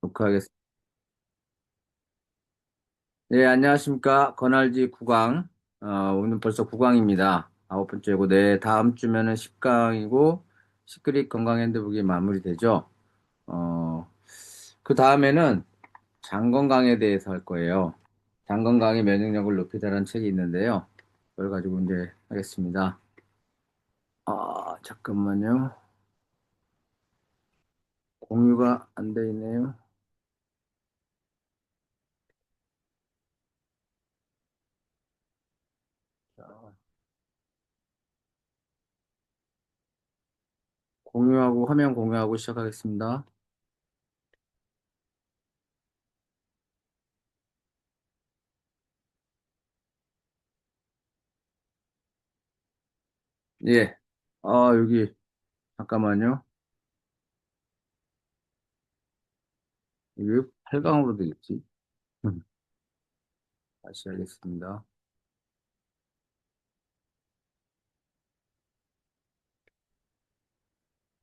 녹화하겠습니다. 네, 안녕하십니까. 건알지 9강. 오늘 벌써 9강입니다. 아홉 번째고, 네, 다음 주면은 10강이고, 시크릿 건강 핸드북이 마무리되죠. 어, 그 다음에는 장 건강에 대해서 할 거예요. 장 건강의 면역력을 높이자는 책이 있는데요. 그걸 가지고 이제 하겠습니다. 잠깐만요. 공유가 안 돼 있네요. 자, 공유하고, 화면 공유하고 시작하겠습니다. 예. 여기, 잠깐만요. 왜 8강으로 돼 있지? 음, 다시 하겠습니다.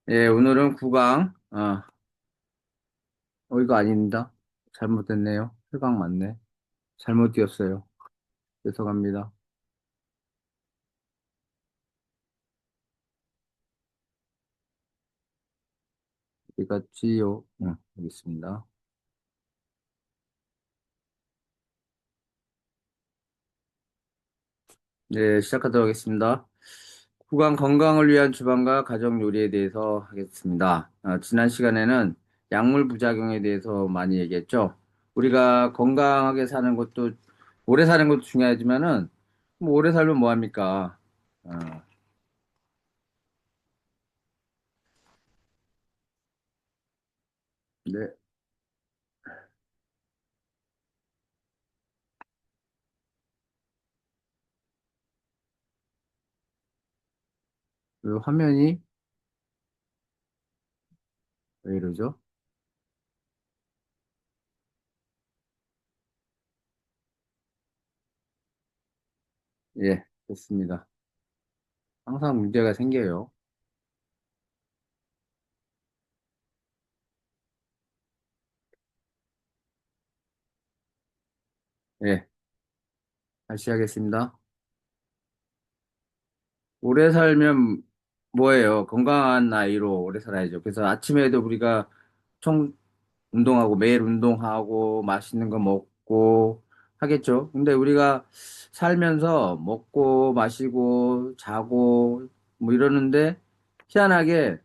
예, 오늘은 9강. 이거 아닙니다. 잘못됐네요. 8강 맞네. 잘못 띄었어요. 죄송합니다. 어디 갔지요? 여기 있습니다. 네, 시작하도록 하겠습니다. 9강 건강을 위한 주방과 가정 요리에 대해서 하겠습니다. 지난 시간에는 약물 부작용에 대해서 많이 얘기했죠. 우리가 건강하게 사는 것도, 오래 사는 것도 중요하지만은, 뭐 오래 살면 뭐 합니까? 어, 네. 그 화면이 왜 이러죠? 예, 됐습니다. 항상 문제가 생겨요. 예, 다시 하겠습니다. 오래 살면 뭐예요? 건강한 나이로 오래 살아야죠. 그래서 아침에도 우리가 총 운동하고 매일 운동하고 맛있는 거 먹고 하겠죠. 근데 우리가 살면서 먹고 마시고 자고 뭐 이러는데 희한하게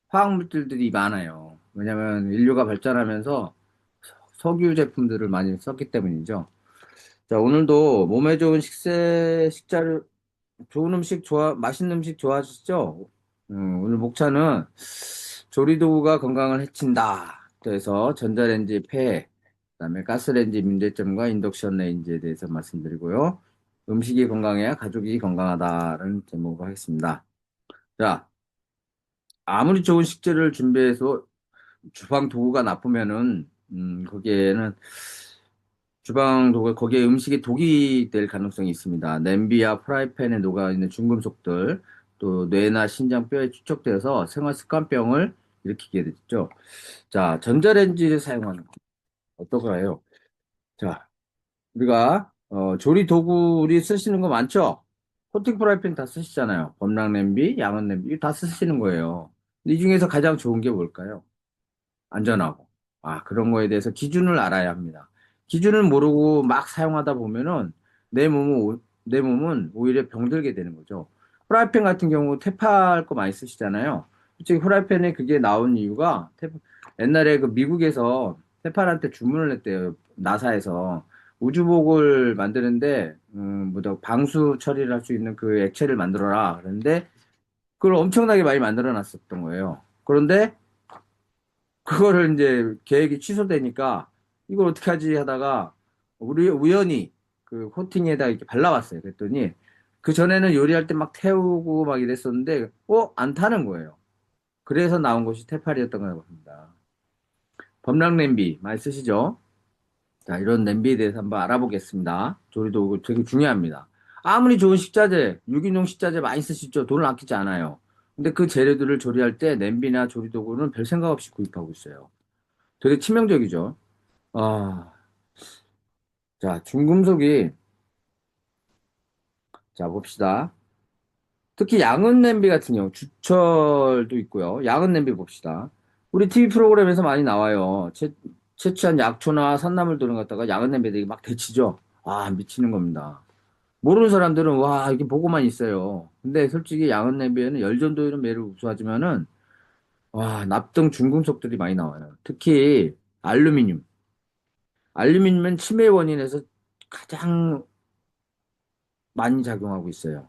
화학물질들이 많아요. 왜냐면 인류가 발전하면서 석유 제품들을 많이 썼기 때문이죠. 자, 오늘도 몸에 좋은 식자를, 좋은 음식 맛있는 음식 좋아하시죠? 오늘 목차는 조리도구가 건강을 해친다. 그래서 전자레인지 폐해, 그다음에 가스레인지 문제점과 인덕션 레인지에 대해서 말씀드리고요. 음식이 건강해야 가족이 건강하다는 제목으로 하겠습니다. 자, 아무리 좋은 식재료를 준비해서 주방 도구가 나쁘면은, 거기에는 주방 도구, 거기에 음식이 독이 될 가능성이 있습니다. 냄비와 프라이팬에 녹아있는 중금속들, 또 뇌나 신장 뼈에 축적되어서 생활 습관병을 일으키게 되죠. 자, 전자레인지를 사용하는 거. 어떨까요? 자, 우리가, 조리 도구 우리 쓰시는 거 많죠? 코팅 프라이팬 다 쓰시잖아요. 범랑 냄비, 양은 냄비, 이거 다 쓰시는 거예요. 이 중에서 가장 좋은 게 뭘까요? 안전하고. 그런 거에 대해서 기준을 알아야 합니다. 기준을 모르고 막 사용하다 보면은 내 몸은 오히려 병들게 되는 거죠. 프라이팬 같은 경우 테팔 거 많이 쓰시잖아요. 솔직히 프라이팬에 그게 나온 이유가 옛날에 그 미국에서 테팔한테 주문을 했대요. 나사에서. 우주복을 만드는데, 방수 처리를 할 수 있는 그 액체를 만들어라. 그런데 그걸 엄청나게 많이 만들어 놨었던 거예요. 그런데 그거를 이제 계획이 취소되니까 이걸 어떻게 하지 하다가 우리 우연히 그 코팅에다 이렇게 발라봤어요. 그랬더니 그 전에는 요리할 때 막 태우고 막 이랬었는데 안 타는 거예요. 그래서 나온 것이 테팔이었던 것 같습니다. 범랑 냄비 많이 쓰시죠? 자, 이런 냄비에 대해서 한번 알아보겠습니다. 조리도구 되게 중요합니다. 아무리 좋은 식자재, 유기농 식자재 많이 쓰시죠? 돈을 아끼지 않아요. 근데 그 재료들을 조리할 때 냄비나 조리도구는 별 생각 없이 구입하고 있어요. 되게 치명적이죠. 아, 자, 중금속이, 자, 봅시다. 특히 양은 냄비 같은 경우, 주철도 있고요. 양은 냄비 봅시다. 우리 TV 프로그램에서 많이 나와요. 채취한 약초나 산나물들을 갖다가 양은 냄비에 막 데치죠. 아, 미치는 겁니다. 모르는 사람들은 와, 이게 보고만 있어요. 근데 솔직히 양은 냄비에는 열전도율은 매우 우수하지만은 와, 납등 중금속들이 많이 나와요. 특히 알루미늄. 알루미늄은 치매 원인에서 가장 많이 작용하고 있어요.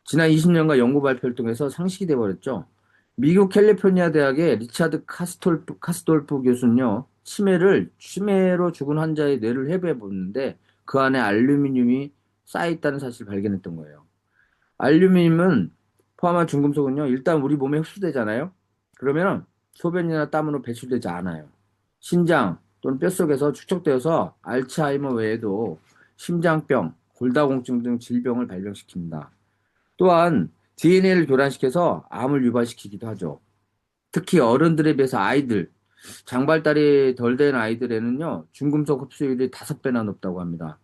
지난 20년간 연구 발표를 통해서 상식이 돼버렸죠. 미국 캘리포니아 대학의 리차드 카스톨프 교수는요, 치매로 죽은 환자의 뇌를 해부해 보는데 그 안에 알루미늄이 쌓여있다는 사실을 발견했던 거예요. 알루미늄은 포함한 중금속은요, 일단 우리 몸에 흡수되잖아요. 그러면 소변이나 땀으로 배출되지 않아요. 신장 또는 뼛속에서 축적되어서 알츠하이머 외에도 심장병, 골다공증 등 질병을 발병시킵니다. 또한 DNA를 교란시켜서 암을 유발시키기도 하죠. 특히 어른들에 비해서 아이들, 장발달이 덜 된 아이들에는요, 중금속 흡수율이 5배나 높다고 합니다.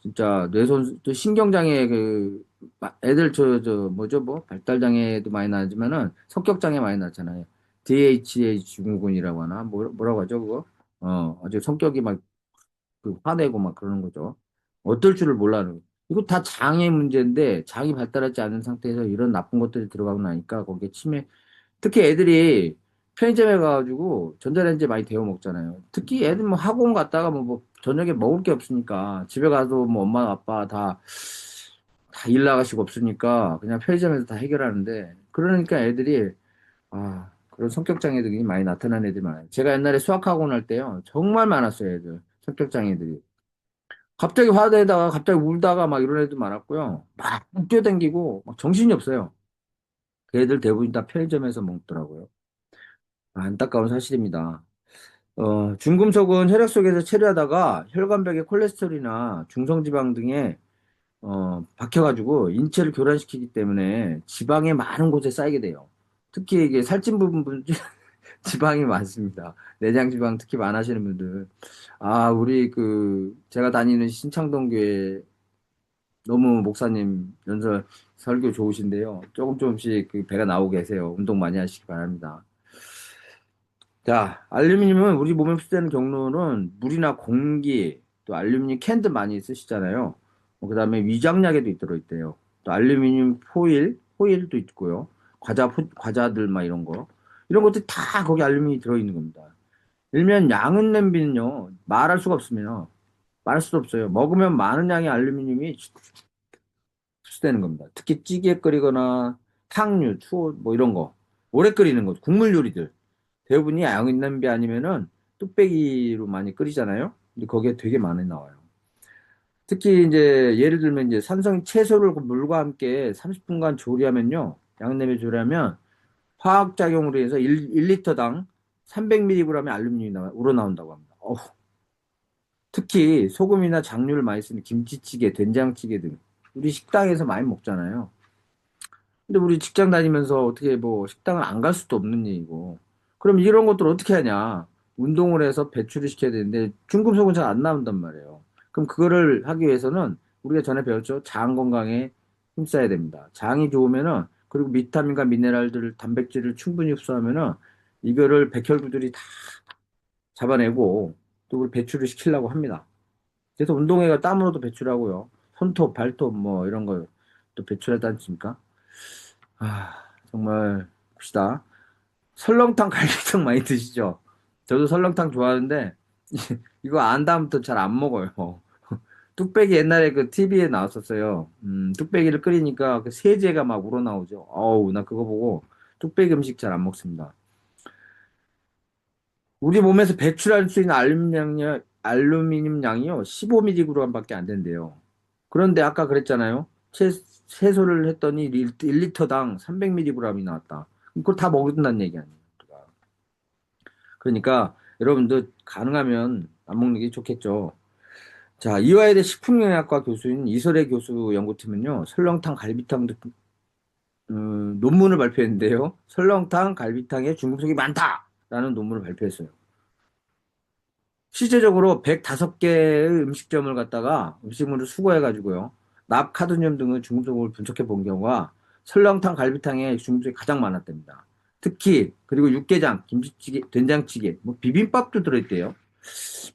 진짜 또 신경장애 애들 뭐죠, 뭐, 발달장애도 많이 나지만은 성격장애 많이 나잖아요. DHA 증후군이라고 하나? 뭐라고 하죠, 그거? 아주 성격이 막 화내고 막 그러는 거죠. 어떨 줄을 몰라는. 이거 다 장의 문제인데 장이 발달하지 않은 상태에서 이런 나쁜 것들이 들어가고 나니까 거기에 치매. 특히 애들이 편의점에 가가지고 전자레인지에 많이 데워 먹잖아요. 특히 애들 뭐 학원 갔다가 뭐 저녁에 먹을 게 없으니까 집에 가도 뭐 엄마 아빠 다 일 나가시고 없으니까 그냥 편의점에서 다 해결하는데 그러니까 애들이 그런 성격 장애들이 많이 나타나는 애들이 많아요. 제가 옛날에 수학학원 할 때요 정말 많았어요 애들 성격 장애들이. 갑자기 화내다가 갑자기 울다가 막 이런 애들 많았고요. 막 뛰어다니고 막 정신이 없어요. 그 애들 대부분 다 편의점에서 먹더라고요. 안타까운 사실입니다. 중금속은 혈액 속에서 체류하다가 혈관벽에 콜레스테롤이나 중성지방 등에 박혀가지고 인체를 교란시키기 때문에 지방에 많은 곳에 쌓이게 돼요. 특히 이게 살찐 부분 지방이 많습니다. 내장 지방 특히 많으시는 분들. 우리 제가 다니는 신창동 교회 너무 목사님 연설 설교 좋으신데요. 조금씩 그 배가 나오고 계세요. 운동 많이 하시기 바랍니다. 자, 알루미늄은 우리 몸에 흡수되는 경로는 물이나 공기, 또 알루미늄 캔들 많이 쓰시잖아요. 그다음에 위장약에도 들어있대요. 또 알루미늄 호일도 있고요. 과자들 막 이런 거. 이런 것들 다 거기 알루미늄이 들어있는 겁니다. 일면 양은 냄비는요, 말할 수가 없습니다. 말할 수도 없어요. 먹으면 많은 양의 알루미늄이 흡수되는 겁니다. 특히 찌개 끓이거나 탕류, 투 뭐 이런 거. 오래 끓이는 거, 국물 요리들. 대부분이 양은 냄비 아니면은 뚝배기로 많이 끓이잖아요. 근데 거기에 되게 많이 나와요. 특히 이제 예를 들면 이제 산성 채소를 그 물과 함께 30분간 조리하면요. 양념에 조리하면 화학작용으로 해서 1리터당 300mg의 알루미늄이 우러나온다고 합니다. 특히 소금이나 장류를 많이 쓰는 김치찌개, 된장찌개 등 우리 식당에서 많이 먹잖아요. 근데 우리 직장 다니면서 어떻게 뭐 식당을 안 갈 수도 없는 일이고. 그럼 이런 것들 어떻게 하냐? 운동을 해서 배출을 시켜야 되는데 중금속은 잘 안 나온단 말이에요. 그럼 그거를 하기 위해서는 우리가 전에 배웠죠? 장 건강에 힘써야 됩니다. 장이 좋으면은 그리고 비타민과 미네랄들을 단백질을 충분히 흡수하면은 이거를 백혈구들이 다 잡아내고 또 우리 배출을 시키려고 합니다. 그래서 운동회가 땀으로도 배출하고요. 손톱, 발톱 뭐 이런 걸 또 배출하지 않습니까? 정말 봅시다. 설렁탕, 갈비탕 많이 드시죠? 저도 설렁탕 좋아하는데 이거 안 다음부터 잘 안 먹어요. 뚝배기 옛날에 그 TV에 나왔었어요. 뚝배기를 끓이니까 그 세제가 막 우러나오죠. 어우, 나 그거 보고 뚝배기 음식 잘 안 먹습니다. 우리 몸에서 배출할 수 있는 알루미늄 양이요, 15mg밖에 안 된대요. 그런데 아까 그랬잖아요. 채소를 했더니 1리터당 300mg이 나왔다. 그걸 다 먹는다는 얘기 아니에요. 우리가. 그러니까 여러분들 가능하면 안 먹는 게 좋겠죠. 자, 이화여대 식품영양학과 교수인 이설혜 교수 연구팀은요, 설렁탕, 갈비탕 등 논문을 발표했는데요. 설렁탕, 갈비탕에 중금속이 많다라는 논문을 발표했어요. 실제적으로 105개의 음식점을 갖다가 음식물을 수거해가지고요. 납, 카드뮴 등의 중금속을 분석해 본 경우가 설렁탕, 갈비탕에 중금속이 가장 많았답니다. 특히 그리고 육개장, 김치찌개, 된장찌개, 뭐 비빔밥도 들어있대요.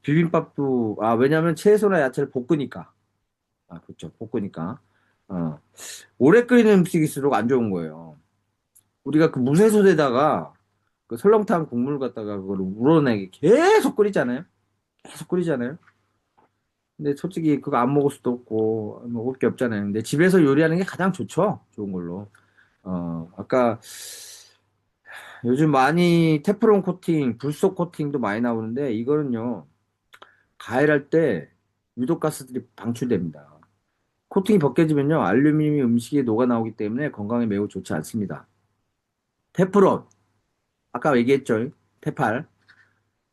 비빔밥도 왜냐하면 채소나 야채를 볶으니까 그렇죠, 볶으니까 어, 오래 끓이는 음식일수록 안 좋은 거예요. 우리가 그 무쇠솥에다가 그 설렁탕 국물 갖다가 그걸 우러내게 계속 끓이잖아요. 계속 끓이잖아요. 근데 솔직히 그거 안 먹을 수도 없고 먹을 게 없잖아요. 근데 집에서 요리하는 게 가장 좋죠. 좋은 걸로. 아까 요즘 많이 테프론 코팅, 불속 코팅도 많이 나오는데 이거는요. 가열할 때 유독 가스들이 방출됩니다. 코팅이 벗겨지면요. 알루미늄이 음식에 녹아 나오기 때문에 건강에 매우 좋지 않습니다. 테프론, 아까 얘기했죠. 테팔.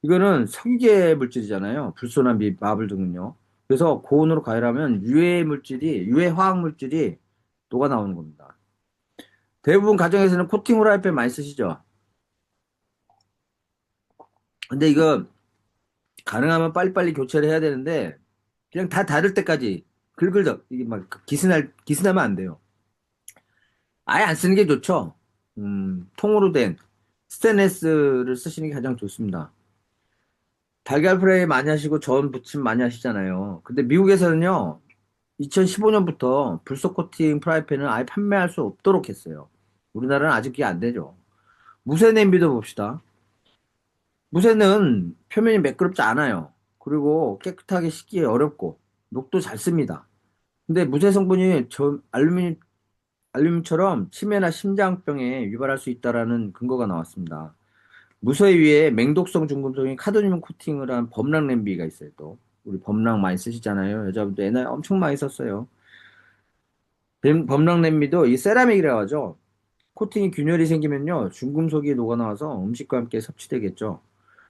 이거는 석유계 물질이잖아요. 불소나 마블 등은요. 그래서 고온으로 가열하면 유해 화학 물질이 녹아 나오는 겁니다. 대부분 가정에서는 코팅 후라이팬 많이 쓰시죠. 근데 이거 가능하면 빨리빨리 교체를 해야 되는데 그냥 다 닳을 때까지 긁을덕 이게 막 기스나면 안 돼요. 아예 안 쓰는 게 좋죠. 통으로 된 스테인레스를 쓰시는 게 가장 좋습니다. 달걀 프라이 많이 하시고 전 부침 많이 하시잖아요. 근데 미국에서는요, 2015년부터 불속 코팅 프라이팬을 아예 판매할 수 없도록 했어요. 우리나라는 아직 그게 안 되죠. 무쇠 냄비도 봅시다. 무쇠는 표면이 매끄럽지 않아요. 그리고 깨끗하게 씻기 어렵고 녹도 잘 씁니다. 근데 무쇠 성분이 알루미늄처럼 치매나 심장병에 유발할 수 있다라는 근거가 나왔습니다. 무쇠 위에 맹독성 중금속인 카드뮴 코팅을 한 범랑 냄비가 있어요, 또. 우리 범랑 많이 쓰시잖아요. 여자분들 옛날에 엄청 많이 썼어요. 범랑 냄비도 이 세라믹이라고 하죠. 코팅이 균열이 생기면요, 중금속이 녹아나와서 음식과 함께 섭취되겠죠.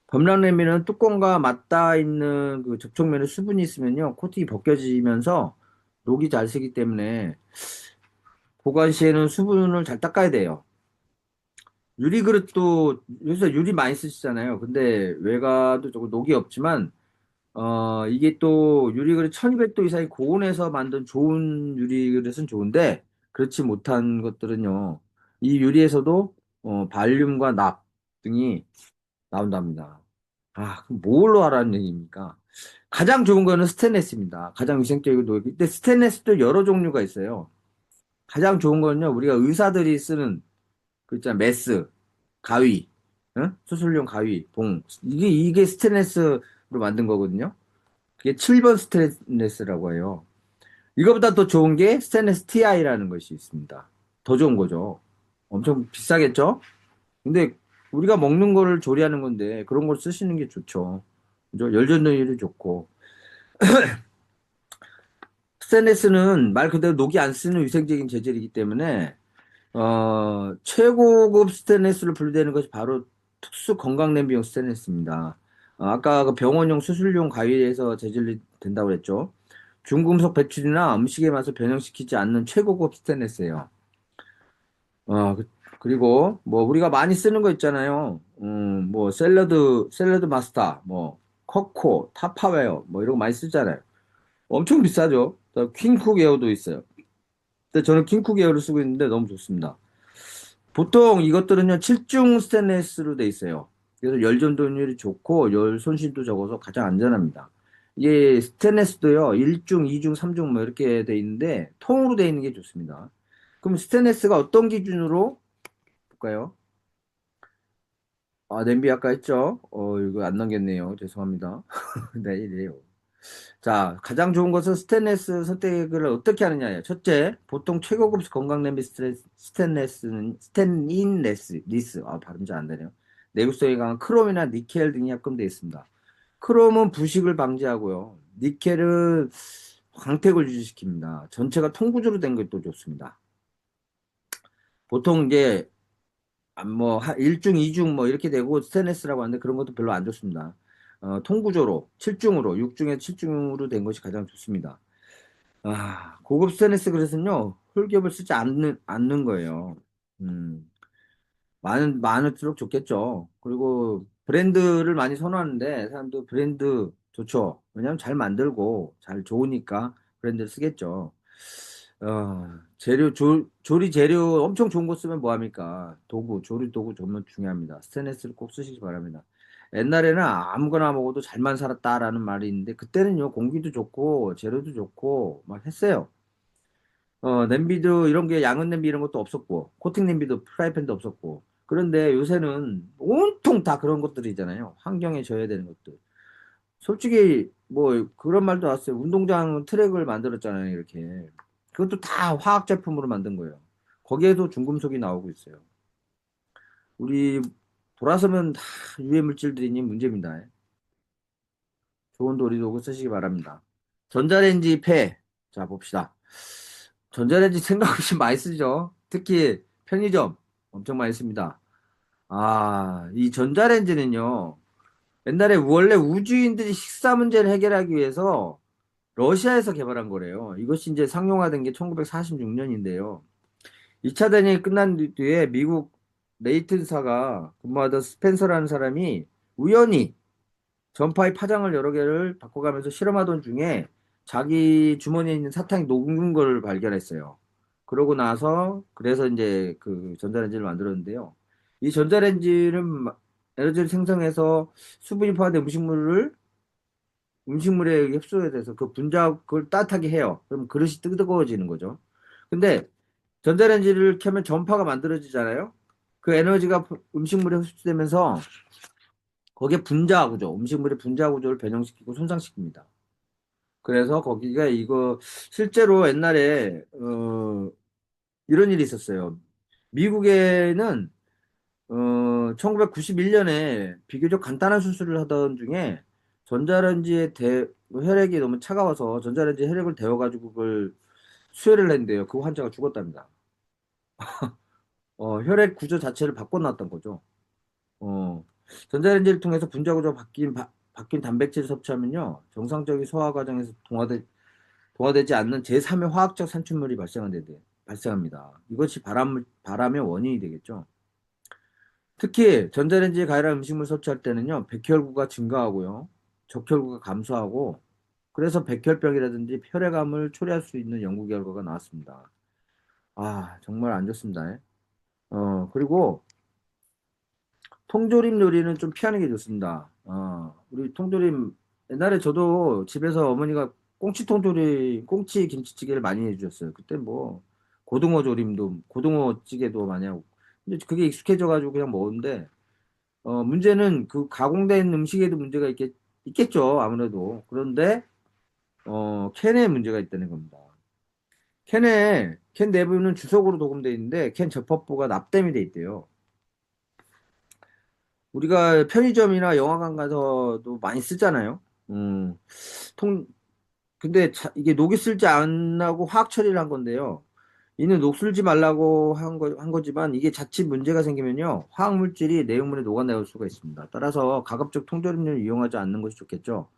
범랑 냄비는 뚜껑과 맞닿아 있는 그 접촉면에 수분이 있으면요, 코팅이 벗겨지면서 녹이 잘 새기 때문에 보관 시에는 수분을 잘 닦아야 돼요. 유리 그릇도 요새 유리 많이 쓰시잖아요. 근데 외관도 조금 녹이 없지만 이게 또 유리그릇 1200도 이상의 고온에서 만든 좋은 유리그릇은 좋은데 그렇지 못한 것들은요. 이 유리에서도 발륨과 납 등이 나온답니다. 그럼 뭘로 하라는 얘기입니까? 가장 좋은 거는 스테인레스입니다. 가장 위생적이고 근데 스테인레스도 여러 종류가 있어요. 가장 좋은 거는요. 우리가 의사들이 쓰는 그 있잖아 메스, 가위, 응? 수술용 가위, 봉. 이게 스테인레스로 만든 거거든요. 그게 7번 스테인레스라고 해요. 이거보다 더 좋은 게 스테인레스 TI라는 것이 있습니다. 더 좋은 거죠. 엄청 비싸겠죠? 근데 우리가 먹는 거를 조리하는 건데 그런 걸 쓰시는 게 좋죠. 그죠? 열전도율이 좋고. 스테인레스는 말 그대로 녹이 안 쓰는 위생적인 재질이기 때문에 최고급 스테인레스로 분류되는 것이 바로 특수 건강 냄비용 스테인레스입니다. 아까 그 병원용 수술용 가위에서 재질이 된다고 했죠. 중금속 배출이나 음식의 맛을 변형시키지 않는 최고급 스테인레스예요. 그리고 뭐 우리가 많이 쓰는 거 있잖아요. 뭐 샐러드 마스터, 뭐 커코, 타파웨어, 뭐 이런 거 많이 쓰잖아요. 엄청 비싸죠. 퀸쿡 에어도 있어요. 근데 저는 킹쿡 에어를 쓰고 있는데 너무 좋습니다. 보통 이것들은요, 7중 스테인레스로 돼 있어요. 그래서 열 전도율이 좋고 열 손실도 적어서 가장 안전합니다. 이게 스테인레스도요, 1중, 2중, 3중 뭐 이렇게 돼 있는데 통으로 돼 있는 게 좋습니다. 그럼 스테인레스가 어떤 기준으로 볼까요? 냄비 아까 했죠? 이거 안 넘겼네요. 죄송합니다. 네, 이래요. 자, 가장 좋은 것은 스테인레스 선택을 어떻게 하느냐예요. 첫째, 보통 최고급 건강 냄비 스테인리스, 발음 잘 안 되네요. 내구성이 강한 크롬이나 니켈 등이 합금되어 있습니다. 크롬은 부식을 방지하고요. 니켈은 광택을 유지시킵니다. 전체가 통구조로 된 것도 좋습니다. 보통 이제 뭐 1중, 2중 뭐 이렇게 되고 스테인리스라고 하는데 그런 것도 별로 안 좋습니다. 통구조로 7중으로 6중에 7중으로 된 것이 가장 좋습니다. 고급 스테인리스 그릇은요, 홀겹을 쓰지 않는 거예요. 음, 많을수록 좋겠죠. 그리고 브랜드를 많이 선호하는데 사람도 브랜드 좋죠. 왜냐하면 잘 만들고 잘 좋으니까 브랜드를 쓰겠죠. 조리 재료 엄청 좋은 거 쓰면 뭐합니까? 조리 도구 정말 중요합니다. 스테인리스를 꼭 쓰시기 바랍니다. 옛날에는 아무거나 먹어도 잘만 살았다라는 말이 있는데 그때는요 공기도 좋고 재료도 좋고 막 했어요. 냄비도 이런 게 양은 냄비 이런 것도 없었고, 코팅 냄비도 프라이팬도 없었고. 그런데 요새는 온통 다 그런 것들이잖아요. 환경에 져야 되는 것들. 솔직히 뭐 그런 말도 나왔어요. 운동장 트랙을 만들었잖아요, 이렇게. 그것도 다 화학 제품으로 만든 거예요. 거기에도 중금속이 나오고 있어요. 우리 돌아서면 다 유해 물질들이니 문제입니다. 좋은 도리도구 쓰시기 바랍니다. 전자레인지 폐. 자, 봅시다. 전자레인지 생각 없이 많이 쓰죠. 특히 편의점 엄청 많이 씁니다. 이 전자레인지는요. 옛날에 원래 우주인들이 식사 문제를 해결하기 위해서 러시아에서 개발한 거래요. 이것이 이제 상용화된 게 1946년인데요. 2차 대전이 끝난 뒤에 미국 레이튼사가 근무하던 스펜서라는 사람이 우연히 전파의 파장을 여러 개를 바꿔가면서 실험하던 중에 자기 주머니에 있는 사탕이 녹은 걸 발견했어요. 그러고 나서 그래서 이제 그 전자레인지를 만들었는데요. 이 전자레인지는 에너지를 생성해서 수분이 포함된 음식물에 의해 흡수가 돼서 그 그걸 따뜻하게 해요. 그럼 그릇이 뜨거워지는 거죠. 근데 전자레인지를 켜면 전파가 만들어지잖아요. 그 에너지가 음식물에 흡수되면서 거기에 분자 구조, 음식물의 분자 구조를 변형시키고 손상시킵니다. 그래서 거기가 이거 실제로 옛날에 이런 일이 있었어요. 미국에는 1991년에 비교적 간단한 수술을 하던 중에 전자레인지에 혈액이 너무 차가워서 전자레인지에 혈액을 데워가지고 그걸 수혈을 했는데요. 그 환자가 죽었답니다. 혈액 구조 자체를 바꿔놨던 거죠. 어, 전자레인지를 통해서 분자 구조가 바뀐 단백질을 섭취하면요. 정상적인 소화 과정에서 동화되지 않는 제3의 화학적 산출물이 발생합니다. 이것이 바람의 원인이 되겠죠. 특히 전자레인지에 가열한 음식물 섭취할 때는요. 백혈구가 증가하고요. 적혈구가 감소하고 그래서 백혈병이라든지 혈액암을 초래할 수 있는 연구 결과가 나왔습니다. 정말 안 좋습니다. 그리고 통조림 요리는 좀 피하는 게 좋습니다. 우리 통조림, 옛날에 저도 집에서 어머니가 꽁치 김치찌개를 많이 해주셨어요. 그때 뭐, 고등어 찌개도 많이 하고. 근데 그게 익숙해져가지고 그냥 먹었는데, 문제는 그 가공된 음식에도 있겠죠. 아무래도. 그런데, 캔에 문제가 있다는 겁니다. 캔 내부는 주석으로 도금되어 있는데, 캔 접합부가 납땜이 돼 있대요. 우리가 편의점이나 영화관 가서도 많이 쓰잖아요. 음, 통, 근데 이게 녹이 슬지 않고 화학 처리를 한 건데요. 이는 녹슬지 말라고 한 거지만 이게 자칫 문제가 생기면요. 화학 물질이 내용물에 녹아내올 수가 있습니다. 따라서 가급적 통조림을 이용하지 않는 것이 좋겠죠.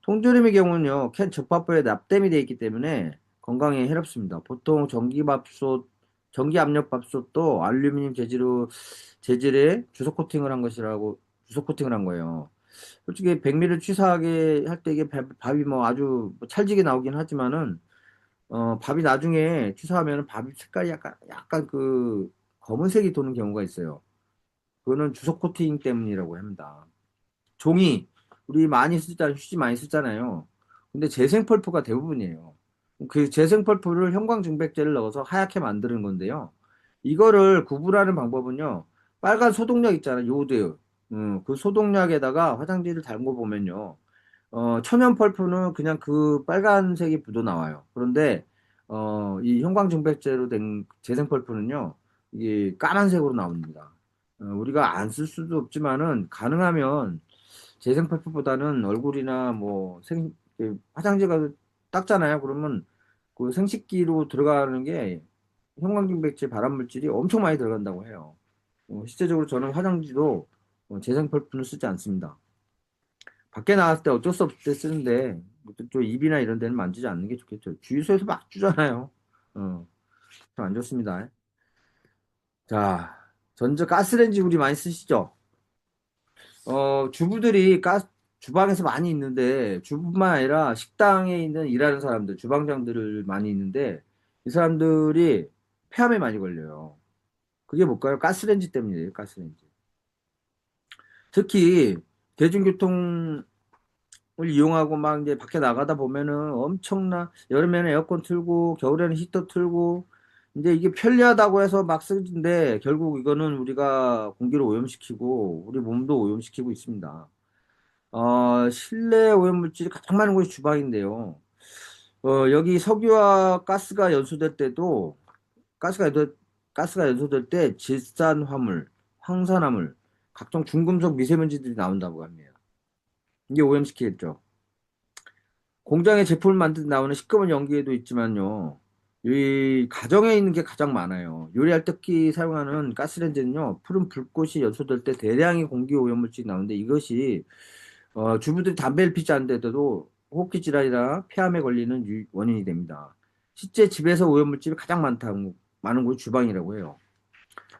통조림의 경우는요, 캔 접합부에 납땜이 되어 있기 때문에 건강에 해롭습니다. 보통 전기 압력밥솥도 알루미늄 재질에 주석 코팅을 한 거예요. 솔직히 백미를 취사하게 할 때 이게 밥이 뭐 아주 뭐 찰지게 나오긴 하지만은, 밥이 나중에 취사하면 밥이 색깔이 약간 그 검은색이 도는 경우가 있어요. 그거는 주석 코팅 때문이라고 합니다. 종이 휴지 많이 쓰잖아요. 근데 재생 펄프가 대부분이에요. 그 재생 펄프를 형광증백제를 넣어서 하얗게 만드는 건데요. 이거를 구분하는 방법은요. 빨간 소독약 있잖아요. 요오드. 그 소독약에다가 화장지를 담궈 보면요. 천연 펄프는 그냥 그 빨간색이 묻어 나와요. 그런데 이 형광증백제로 된 재생 펄프는요. 이게 까만색으로 나옵니다. 우리가 안 쓸 수도 없지만은 가능하면 재생필품보다는 얼굴이나 뭐 화장지가 닦잖아요. 그러면 그 생식기로 들어가는 게 형광증백제 발암물질이 엄청 많이 들어간다고 해요. 실제적으로 저는 화장지도 재생필품을 쓰지 않습니다. 밖에 나갔을 때 어쩔 수 없을 때 쓰는데 또 입이나 이런 데는 만지지 않는 게 좋겠죠. 주유소에서 막 주잖아요. 좀 안 좋습니다. 자, 가스레인지 우리 많이 쓰시죠? 주부들이 주방에서 많이 있는데, 주부뿐만 아니라 식당에 있는 일하는 사람들, 주방장들을 많이 있는데, 이 사람들이 폐암에 많이 걸려요. 그게 뭘까요? 가스레인지 때문이에요, 가스레인지. 특히, 대중교통을 이용하고 막 이제 밖에 나가다 보면은 여름에는 에어컨 틀고, 겨울에는 히터 틀고, 이제 이게 편리하다고 해서 막 쓰는데, 결국 이거는 우리가 공기를 오염시키고, 우리 몸도 오염시키고 있습니다. 실내 오염물질이 가장 많은 곳이 주방인데요. 여기 석유와 가스가, 연소- 가스가 연소될 때 질산화물, 황산화물, 각종 중금속 미세먼지들이 나온다고 합니다. 이게 오염시키겠죠. 공장에 제품을 만들 때 나오는 시꺼먼 연기에도 있지만요. 이 가정에 있는 게 가장 많아요. 요리할 때 특히 사용하는 가스레인지는요. 푸른 불꽃이 연소될 때 대량의 공기 오염물질이 나오는데 이것이 주부들이 담배를 피지 않는데도 호흡기 질환이나 폐암에 걸리는 원인이 됩니다. 실제 집에서 오염물질이 가장 많은 곳이 주방이라고 해요.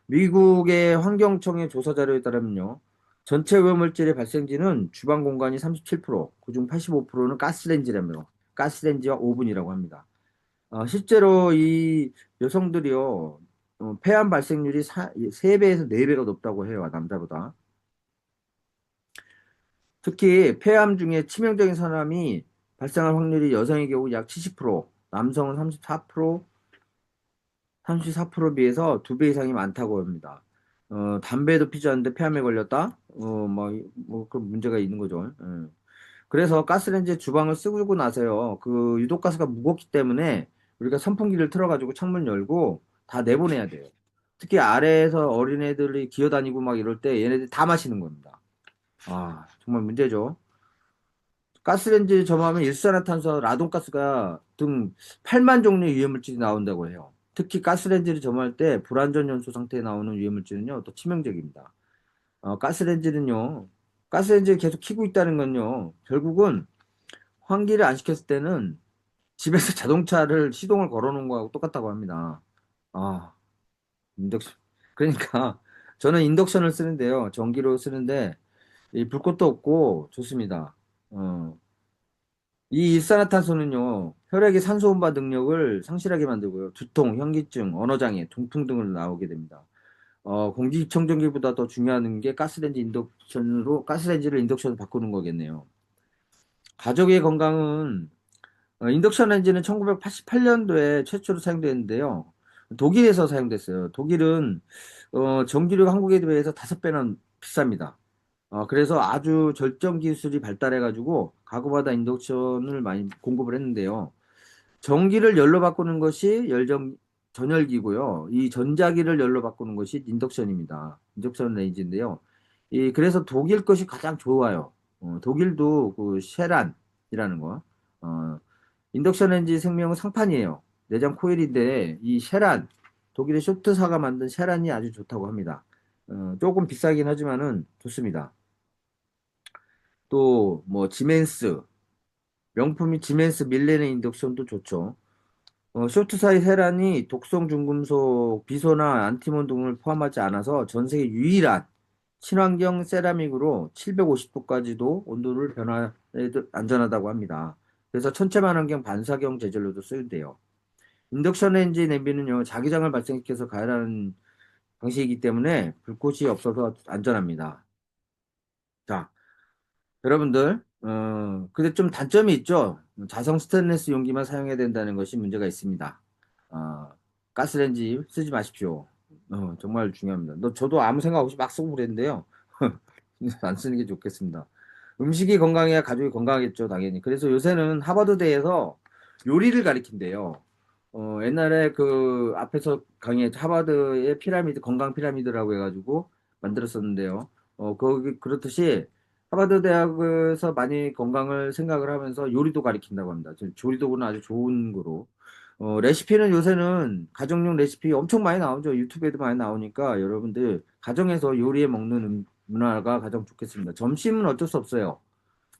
미국의 환경청의 조사 자료에 따르면요. 전체 오염물질의 발생지는 주방 공간이 37%, 그중 85%는 가스레인지라며 가스레인지와 오븐이라고 합니다. 실제로 이 여성들이요, 폐암 발생률이 3배에서 4배가 높다고 해요, 남자보다. 특히 폐암 중에 치명적인 사람이 발생할 확률이 여성의 경우 약 70%, 남성은 34%에 비해서 2배 이상이 많다고 합니다. 담배도 피지 않는데 폐암에 걸렸다? 그 문제가 있는 거죠. 예. 그래서 가스레인지 주방을 쓰고 나서요, 그 유독가스가 무겁기 때문에 우리가 선풍기를 틀어가지고 창문 열고 다 내보내야 돼요. 특히 아래에서 어린애들이 기어다니고 막 이럴 때 얘네들이 다 마시는 겁니다. 정말 문제죠. 가스레인지 점화하면 일산화탄소, 라돈가스가 등 8만 종류의 유해물질이 나온다고 해요. 특히 가스레인지를 점화할 때 불완전 연소 상태에 나오는 유해물질은요, 또 치명적입니다. 가스레인지를 계속 켜고 있다는 건요, 결국은 환기를 안 시켰을 때는 집에서 자동차를 시동을 걸어 놓은 거하고 똑같다고 합니다. 아, 인덕션. 그러니까 저는 인덕션을 쓰는데요, 전기로 쓰는데 이 불꽃도 없고 좋습니다. 어. 이 일산화탄소는요, 혈액의 산소 운반 능력을 상실하게 만들고요. 두통, 현기증, 언어장애, 중풍 등을 나오게 됩니다. 공기청정기보다 더 중요한 게 가스레인지를 인덕션으로 바꾸는 거겠네요. 가족의 건강은, 인덕션 레인지는 1988년도에 최초로 사용됐는데요. 독일에서 사용됐어요. 독일은, 전기료가 한국에 비해서 5배나 비쌉니다. 그래서 아주 절정 기술이 발달해가지고 가구마다 인덕션을 많이 공급을 했는데요. 전기를 열로 바꾸는 것이 전열기고요. 이 전자기를 열로 바꾸는 것이 인덕션입니다. 인덕션 레인지인데요. 그래서 독일 것이 가장 좋아요. 독일도 그 쉐란이라는 거. 어, 인덕션 레인지 생명은 상판이에요. 내장 코일인데 이 쉐란, 독일의 쇼트사가 만든 쉐란이 아주 좋다고 합니다. 조금 비싸긴 하지만은 좋습니다. 또 뭐 지멘스, 명품이 지멘스 밀레니 인덕션도 좋죠. 쇼트사이 세란이 독성 중금속, 비소나 안티몬 등을 포함하지 않아서 전 세계 유일한 친환경 세라믹으로 750도까지도 온도를 변화해도 안전하다고 합니다. 그래서 천체만 환경 반사경 재질로도 쓰인대요. 인덕션 레인지 냄비는요, 자기장을 발생시켜서 가열하는 방식이기 때문에 불꽃이 없어서 안전합니다. 자, 여러분들, 근데 좀 단점이 있죠. 자성 스테인리스 용기만 사용해야 된다는 것이 문제가 있습니다. 어, 가스레인지 쓰지 마십시오. 정말 중요합니다. 저도 아무 생각 없이 막 쓰고 그랬는데요. 안 쓰는 게 좋겠습니다. 음식이 건강해야 가족이 건강하겠죠, 당연히. 그래서 요새는 하버드대에서 요리를 가리킨대요. 옛날에 그 앞에서 강의 하버드의 피라미드, 건강 피라미드라고 해가지고 만들었었는데요. 그렇듯이 하버드 대학에서 많이 건강을 생각을 하면서 요리도 가리킨다고 합니다. 조리도구는 아주 좋은 거로. 레시피는 요새는 가정용 레시피 엄청 많이 나오죠. 유튜브에도 많이 나오니까 여러분들 가정에서 요리해 먹는 문화가 가장 좋겠습니다. 점심은 어쩔 수 없어요.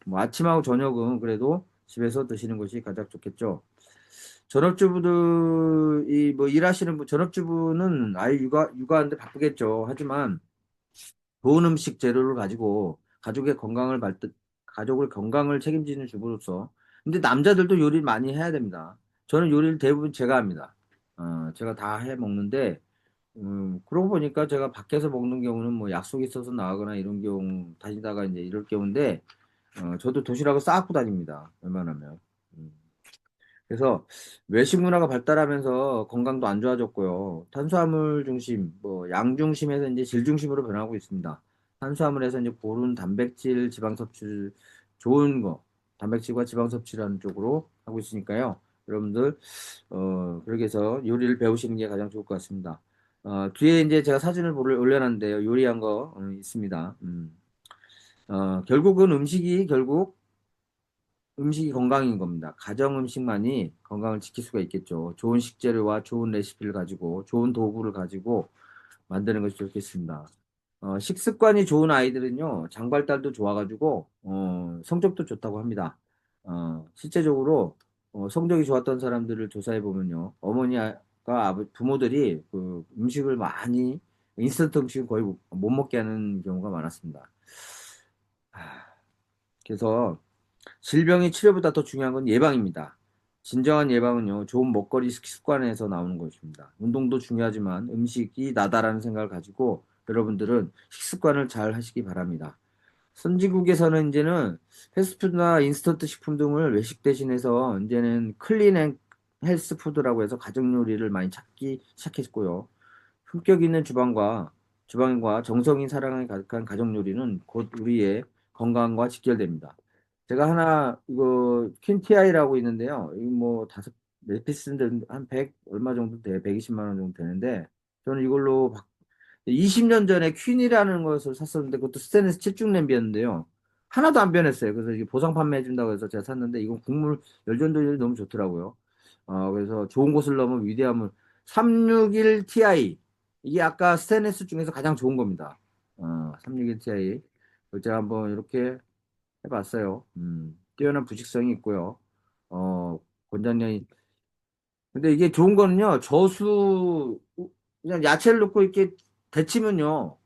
뭐 아침하고 저녁은 그래도 집에서 드시는 것이 가장 좋겠죠. 전업주부들이 뭐 일하시는 전업주부는 아예 육아하는데 바쁘겠죠. 하지만 좋은 음식 재료를 가지고 가족의 건강을 가족의 건강을 책임지는 주부로서. 근데 남자들도 요리를 많이 해야 됩니다. 저는 요리를 대부분 제가 합니다. 제가 다 해 먹는데, 그러고 보니까 제가 밖에서 먹는 경우는 뭐 약속이 있어서 나가거나 이런 경우 다니다가 이제 이럴 경우인데, 저도 도시락을 싸갖고 다닙니다. 웬만하면. 음. 그래서 외식 문화가 발달하면서 건강도 안 좋아졌고요. 탄수화물 중심, 뭐 양 중심에서 이제 질 중심으로 변하고 있습니다. 탄수화물에서 이제 고른 단백질, 지방 섭취 좋은 거, 단백질과 지방 섭취라는 쪽으로 하고 있으니까요. 여러분들 그렇게 해서 요리를 배우시는 게 가장 좋을 것 같습니다. 뒤에 이제 제가 사진을 올려놨는데요. 요리한 거 있습니다. 결국은 음식이 건강인 겁니다. 가정 음식만이 건강을 지킬 수가 있겠죠. 좋은 식재료와 좋은 레시피를 가지고, 좋은 도구를 가지고 만드는 것이 좋겠습니다. 식습관이 좋은 아이들은요, 장 발달도 좋아가지고, 성적도 좋다고 합니다. 실제적으로, 성적이 좋았던 사람들을 조사해 보면요, 부모들이 그 음식을 많이, 인스턴트 음식을 거의 못 먹게 하는 경우가 많았습니다. 하, 그래서, 질병의 치료보다 더 중요한 건 예방입니다. 진정한 예방은요, 좋은 먹거리 습관에서 나오는 것입니다. 운동도 중요하지만 음식이 나다라는 생각을 가지고 여러분들은 식습관을 잘 하시기 바랍니다. 선진국에서는 이제는 패스트푸드나 인스턴트 식품 등을 외식 대신해서 이제는 클린 앤 헬스 푸드라고 해서 가정 요리를 많이 찾기 시작했고요. 품격 있는 주방과 정성이 사랑을 가득한 가정 요리는 곧 우리의 건강과 직결됩니다. 제가 하나 이거 퀸티아이라고 있는데요. 이거 뭐 다섯 몇 피스인데 한 100 얼마 정도 돼. 120만 원 정도 되는데 저는 이걸로 20년 전에 퀸이라는 것을 샀었는데 그것도 스테인리스 7중 냄비였는데요. 하나도 안 변했어요. 그래서 이게 보상 판매해 준다고 해서 제가 샀는데 이건 국물 열전도율이 너무 좋더라고요. 그래서 좋은 곳을 넣으면 위대함을 361 Ti 이게 아까 스테인리스 중에서 가장 좋은 겁니다. 361 Ti 제가 한번 이렇게 해봤어요. 뛰어난 부식성이 있고요. 권장량이 근데 이게 좋은 거는요. 그냥 야채를 넣고 이렇게 데치면요.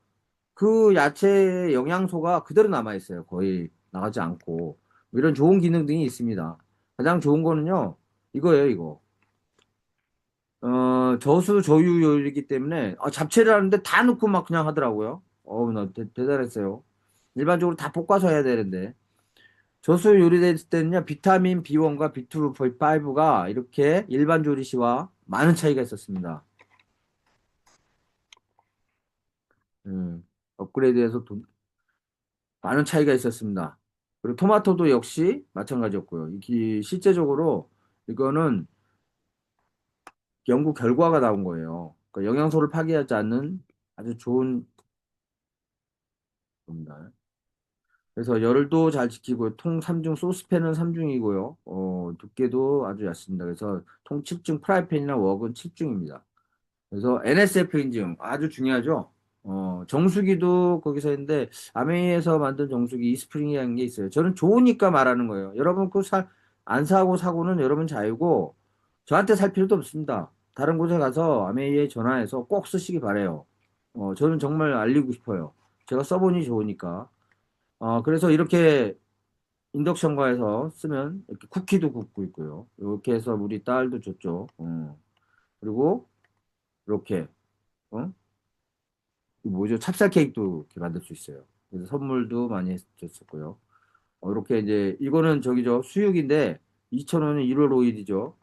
그 야채의 영양소가 그대로 남아있어요. 거의 나가지 않고. 뭐 이런 좋은 기능 등이 있습니다. 가장 좋은 거는요. 이거예요, 이거. 저수 저유 요리이기 때문에 잡채를 하는데 다 넣고 막 그냥 하더라고요. 나 대단했어요. 일반적으로 다 볶아서 해야 되는데. 저수 요리됐을 때는요. 비타민 B1과 B2, B5가 이렇게 일반 조리시와 많은 차이가 있었습니다. 업그레이드해서 많은 차이가 있었습니다. 그리고 토마토도 역시 마찬가지였고요. 이게 실제적으로 이거는 연구 결과가 나온 거예요. 그러니까 영양소를 파괴하지 않는 아주 좋은 겁니다. 그래서 열도 잘 지키고 통 3중 소스팬은 3중이고요. 두께도 아주 얇습니다. 그래서 통 7중 프라이팬이나 웍은 7중입니다. 그래서 NSF 인증 아주 중요하죠. 정수기도 거기서 했는데 아메이에서 만든 정수기 이스프링이라는 게 있어요. 저는 좋으니까 말하는 거예요. 여러분 안 사고 사고는 여러분 자유고 저한테 살 필요도 없습니다. 다른 곳에 가서 아메이에 전화해서 꼭 쓰시기 바래요. 저는 정말 알리고 싶어요. 제가 써보니 좋으니까. 그래서 이렇게 인덕션과에서 쓰면 이렇게 쿠키도 굽고 있고요. 이렇게 해서 우리 딸도 줬죠. 그리고 이렇게 어? 뭐죠? 찹쌀 케이크도 이렇게 만들 수 있어요. 그래서 선물도 많이 줬었고요. 이렇게 이제 이거는 저기죠. 수육인데 2,000원은 1월 5일이죠.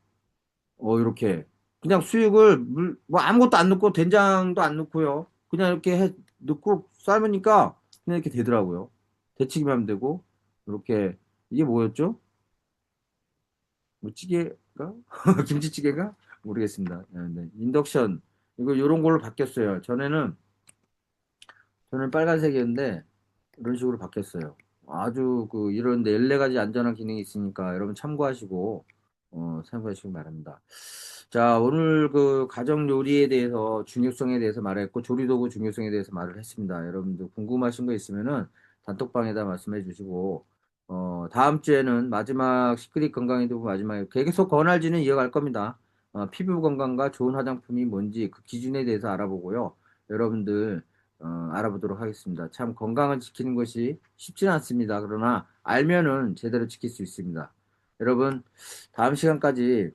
이렇게 그냥 수육을 뭐 아무것도 안 넣고 된장도 안 넣고요. 그냥 이렇게 넣고 삶으니까 그냥 이렇게 되더라고요. 데치기만 하면 되고 이렇게 이게 뭐였죠? 뭐 찌개가? 김치찌개가? 모르겠습니다. 네. 인덕션 이거 요런 걸로 바뀌었어요. 저는 빨간색이었는데 이런 식으로 바뀌었어요. 아주 이런 데 14가지 안전한 기능이 있으니까 여러분 참고하시고 참고하시기 바랍니다. 자, 오늘 가정 요리에 대해서 중요성에 대해서 말했고 조리도구 중요성에 대해서 말을 했습니다. 여러분들 궁금하신 거 있으면은 단톡방에다 말씀해 주시고 다음 주에는 마지막 시크릿 건강의 도구 마지막에 계속 권할지는 이어갈 겁니다. 피부 건강과 좋은 화장품이 뭔지 그 기준에 대해서 알아보고요. 여러분들 알아보도록 하겠습니다. 참 건강을 지키는 것이 쉽지는 않습니다. 그러나 알면은 제대로 지킬 수 있습니다. 여러분, 다음 시간까지,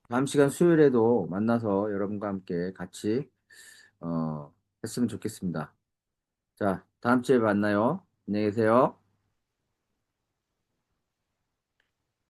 다음 시간 수요일에도 만나서 여러분과 함께 같이, 어, 했으면 좋겠습니다. 자, 다음 주에 만나요. 안녕히 계세요.